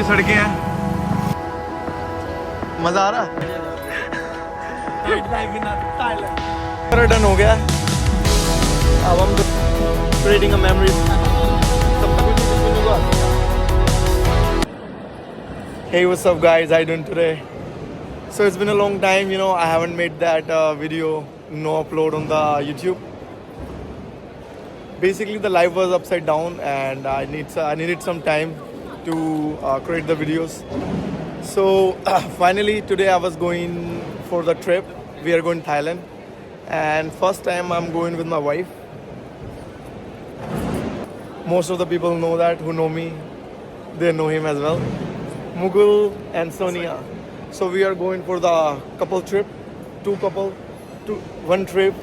सड़कें हैं। मजा आ रहा डन हो गया। अब हम creating a memory. Hey, what's up guys, how you doing today? So it's been a long time, you know, I haven't made that video, no upload on the YouTube. Basically the life was upside down and I needed some time to create the videos. So finally today I was going for the trip. We are going to Thailand and first time I'm going with my wife. Most of the people know that, who know me, they know him as well. Mugul and Sonia. So we are going for the couple trip, one trip,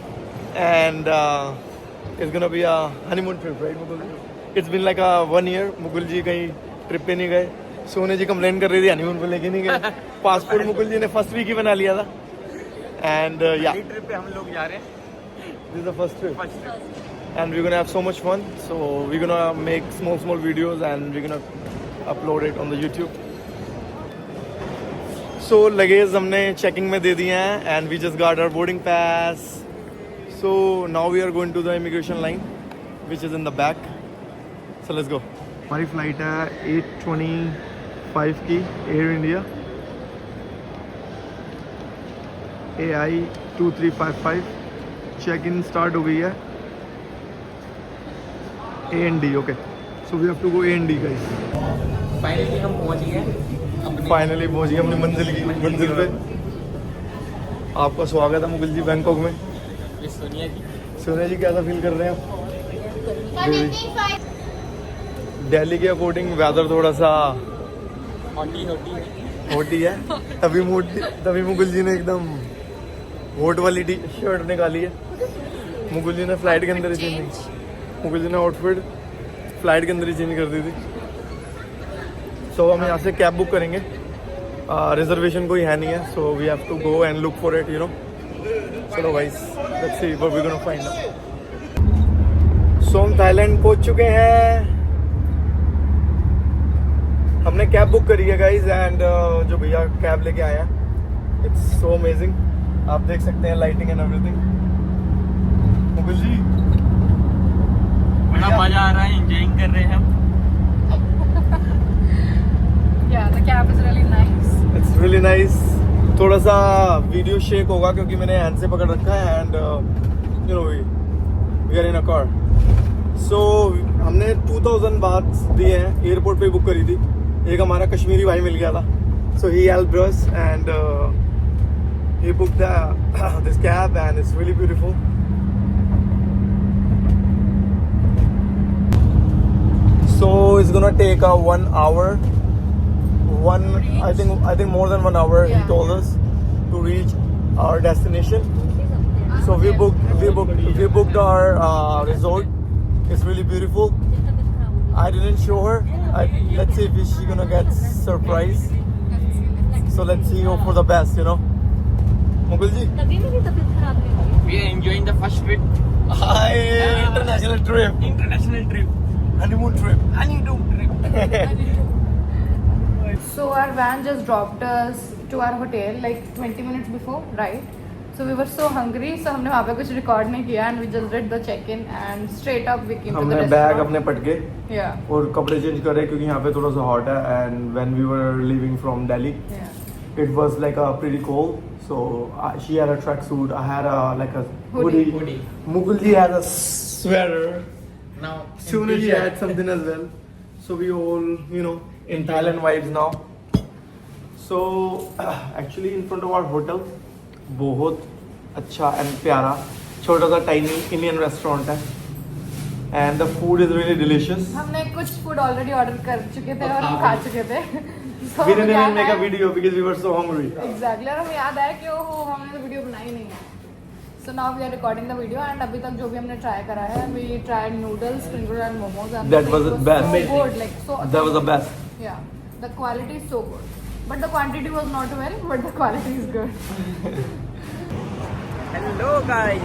and it's gonna be a honeymoon trip, right, Mugul? It's been like a 1 year. Mugul ji कहीं trip पे नहीं गए. सोने जी complain कर रही थी honeymoon पे लेके नहीं गए. पासपोर्ट मुकुल जी ने फर्स्ट वीक ही बना लिया था. And yeah. ट्रिप पे हम लोग जा रहे हैं. This is the first trip. And we're gonna have so much fun. So we're gonna make small videos and we're gonna upload it on the YouTube. So luggage हमने checking में दे दिए हैं and we just got our boarding pass. So now we are going to the immigration line, which is in the back. So let's go. हमारी flight है 8:25 की Air India AI 2355. Check in start हो गई है. A&D, okay. So we have to go A&D, guys. Finally हम पहुंच गए. Finally पहुंच गए अपनी मंजिल पे. आपका स्वागत है मुकुल जी बैंकॉक में. सोनिया जी कैसा फील कर रहे हैं आप? दिल्ली के अकॉर्डिंग वेदर थोड़ा सा हॉटी है. तभी मुकुल जी ने एकदम हॉट वाली टी शर्ट निकाली है. मुकुल जी ने फ्लाइट के अंदर ही चेंज मुकुल जी ने आउटफिट फ्लाइट के अंदर ही चेंज कर दी थी. सो हम यहाँ से कैब बुक करेंगे. रिजर्वेशन कोई है नहीं है. So we have to go and look for it, you know. चलो guys, let's see what we gonna find out. So हम थाईलैंड पहुंच चुके हैं. हमने कैब बुक करी है गाइस एंड जो भैया कैब लेके आया, इट्स सो अमेजिंग. आप देख सकते हैं लाइटिंग एंड एवरीथिंग. मुकुल जी बड़ा मजा आ रहा है, एंजॉयिंग कर रहे हैं हम. Yeah, the cab is really nice. It's really nice. थोड़ा सा वीडियो शेक होगा क्योंकि मैंने हैंड से पकड़ रखा है and you know we are in a car. So हमने 2000 बात दिए हैं. एयरपोर्ट पे बुक करी थी. एक हमारा कश्मीरी भाई मिल गया था. So he helped us and he booked this cab and it's really beautiful. So it's gonna take a 1 hour. I think more than 1 hour. Yeah. He told us to reach our destination. So we booked our resort. It's really beautiful. I didn't show her. Let's see if she's gonna get surprised. So let's see, hope for the best, you know. Mukul ji, तभी मेरी तबीयत खराब नहीं हुई. We are enjoying the first trip. international trip, honeymoon trip. So our van just dropped us to our hotel like 20 minutes before, right? So we were so hungry, so हमने वहाँ पे कुछ रिकॉर्ड नहीं किया and we just did the check-in and straight up we came to the हमने restaurant. Bag अपने पटके Yeah. और कपड़े चेंज करे क्योंकि यहाँ पे थोड़ा सा हॉट है. And when we were leaving from Delhi Yeah. it was like a pretty cold. So she had a tracksuit. I had a like a hoodie. Mugul ji had a sweater. Now Suna ji had something as well. So we all, you know, in Thailand vibes now. So actually in front of our hotel, बहुत अच्छा and प्यारा छोटा सा tiny Indian restaurant है. And the food is really delicious. हमने कुछ food already order कर चुके थे और हम खा चुके थे. So We didn't याद even make a आया- video because we were so hungry. Exactly. और हमें याद आया कि ओहो हमने तो वीडियो बनाई नहीं है. So now we are recording the video and अभी तक जो भी हमने ट्राई करा है, we tried noodles, spring roll and momos. And That was the best. So good, like so. That was the best. Yeah, the quality is so good, but the quantity was not well, but the quality is good. hello guys.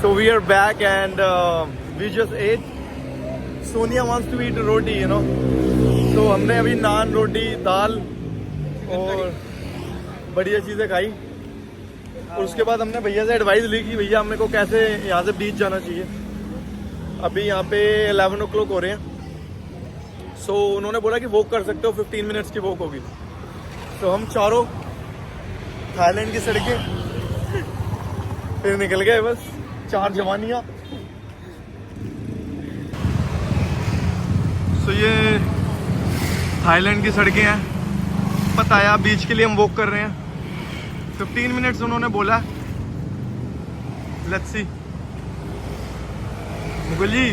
So we are back and we just ate. Sonia wants to eat roti, you know. तो हमने अभी नान, रोटी, दाल और बढ़िया चीज़ें खाई। और उसके बाद हमने भैया से एडवाइस ली कि भैया हमें को कैसे यहाँ से बीच जाना चाहिए। अभी यहाँ पे 11 o'clock हो रहे हैं। सो उन्होंने बोला कि वॉक कर सकते हो, 15 मिनट्स की वॉक होगी। तो हम चारों थाईलैंड की सड़कें फिर निकल गए, बस 4 जवानियाँ। सो ये थाईलैंड की सड़कें हैं। पताया बीच के लिए हम वॉक कर रहे हैं। 15 मिनट्स उन्होंने बोला। Let's see. मुकुल जी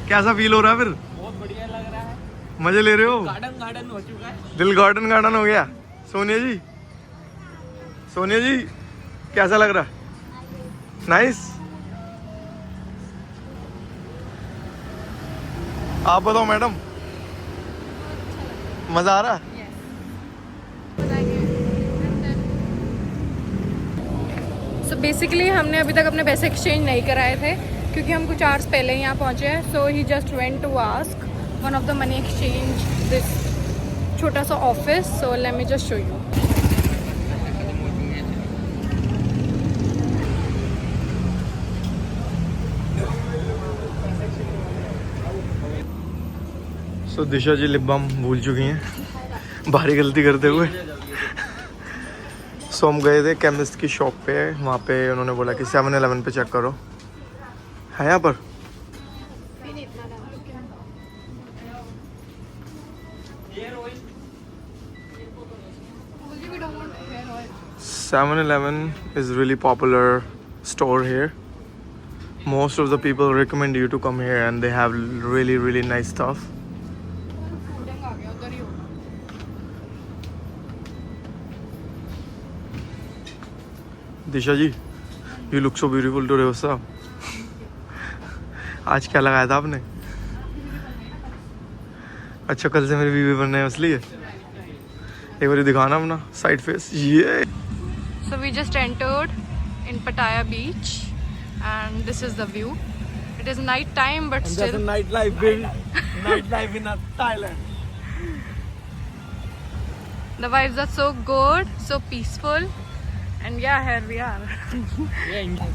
कैसा फील हो रहा है फिर? बहुत बढ़िया लग रहा है। मजे ले रहे हो? गार्डन हो चुका है। दिल गार्डन हो गया। सोनिया जी कैसा लग रहा है? नाइस। आप बताओ मैडम, मजा आ रहा है? सो बेसिकली हमने अभी तक अपने पैसे एक्सचेंज नहीं कराए थे क्योंकि हम कुछ आवर्स पहले ही यहाँ पहुँचे हैं। So he just went to ask one of the money exchange this छोटा सा ऑफिस। So let me just show you. So Disha ji lip balm भूल चुकी हैं भारी गलती करते हुए। सो हम गए थे केमिस्ट की शॉप पे, वहाँ पे उन्होंने बोला कि 7-Eleven पे चेक करो, है यहाँ पर। "7-Eleven is really popular store here. Most of the people recommend you to come here and they have really nice stuff." Disha ji, you look so beautiful today also. आज क्या लगाया था आपने? अच्छा, कल से मेरी बीवी बनना है इसलिए। एक बार दिखाना अपना साइड फेस। ये So we just entered in Pattaya beach and this is the view. It is night time but still nightlife, baby. Nightlife in Thailand. the vibes are so good, so peaceful and yeah, here we are.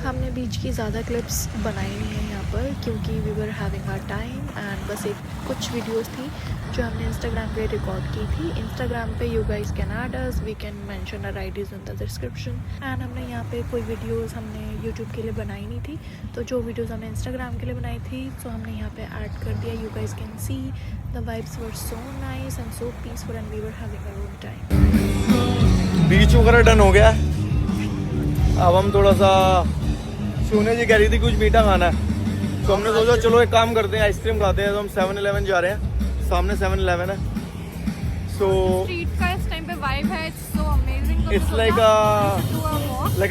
हमने बीच की ज़्यादा clips बनाई नहीं है यहाँ पर क्योंकि we were having our time and बस कुछ वीडियोस थी जो हमने इंस्टाग्राम पे रिकॉर्ड की थी। इंस्टाग्राम पे you guys can add us, we can mention our IDs in the description. And हमने यहाँ पे कोई वीडियोस हमने यूट्यूब के लिए बनाई नहीं थी, तो जो वीडियोस हमने इंस्टाग्राम के लिए बनाई थी तो हमने यहाँ पे ऐड कर दिया। You guys can see the vibes were so nice and so peaceful and we were having our own time. Beach वगैरह डन हो गया। अब हम थोड़ा सा, सोनिया जी कह रही थी कुछ मीठा खाना है, तो हमने सोचा चलो एक काम करते हैं, आइसक्रीम खाते हैं। तो हम 7-Eleven जा रहे हैं, सामने 7-Eleven है। सो Street का इस टाइम पे vibe है, it's so amazing. it's like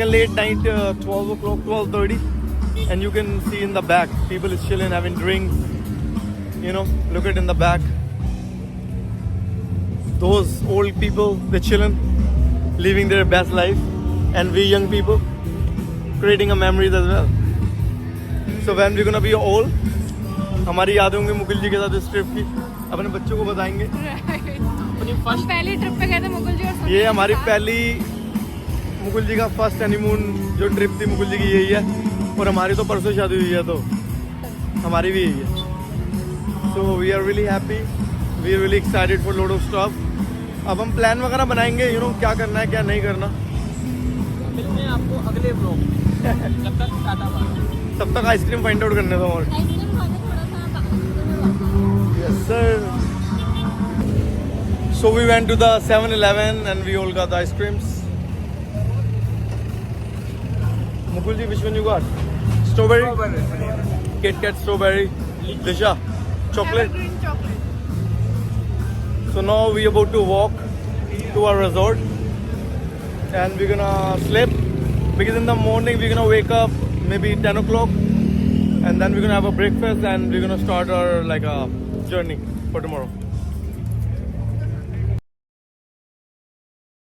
a late night, 12 o'clock, 12:30, and you can see in the back people is chilling, having drinks, you know, look at in the back, those old people, they're chilling, living their best life, and we young people creating a memories as well. So when we're gonna be old, हमारी यादें होंगी मुकुल जी के साथ इस trip की, अपने बच्चों को बताएंगे। हम पहली ट्रिप पे गए थे मुकुल जी और सोनिया ये के हमारी साथ। पहली, मुकुल जी का फर्स्ट हनीमून जो ट्रिप थी मुकुल जी की यही है, और हमारी तो परसों शादी हुई है, तो हमारी भी यही है। So we are really happy, we are really excited for lot of stuff. अब हम प्लान वगैरह बनाएंगे, यू नो, क्या करना है क्या नहीं करना। मिलते हैं आपको अगले ब्लॉग में। जब तक टाटा बाय। तब तक आइसक्रीम फाइंड आउट करने दो। और yes sir. So we went to the 7-Eleven and we all got the ice creams. Mukul ji, which one you got? Strawberry? Kit Kat strawberry. Disha, chocolate. Evergreen chocolate. So now we about to walk to our resort and we're gonna sleep because in the morning we're gonna wake up maybe 10 o'clock and then we're gonna have a breakfast and we're gonna start our like a journey for tomorrow.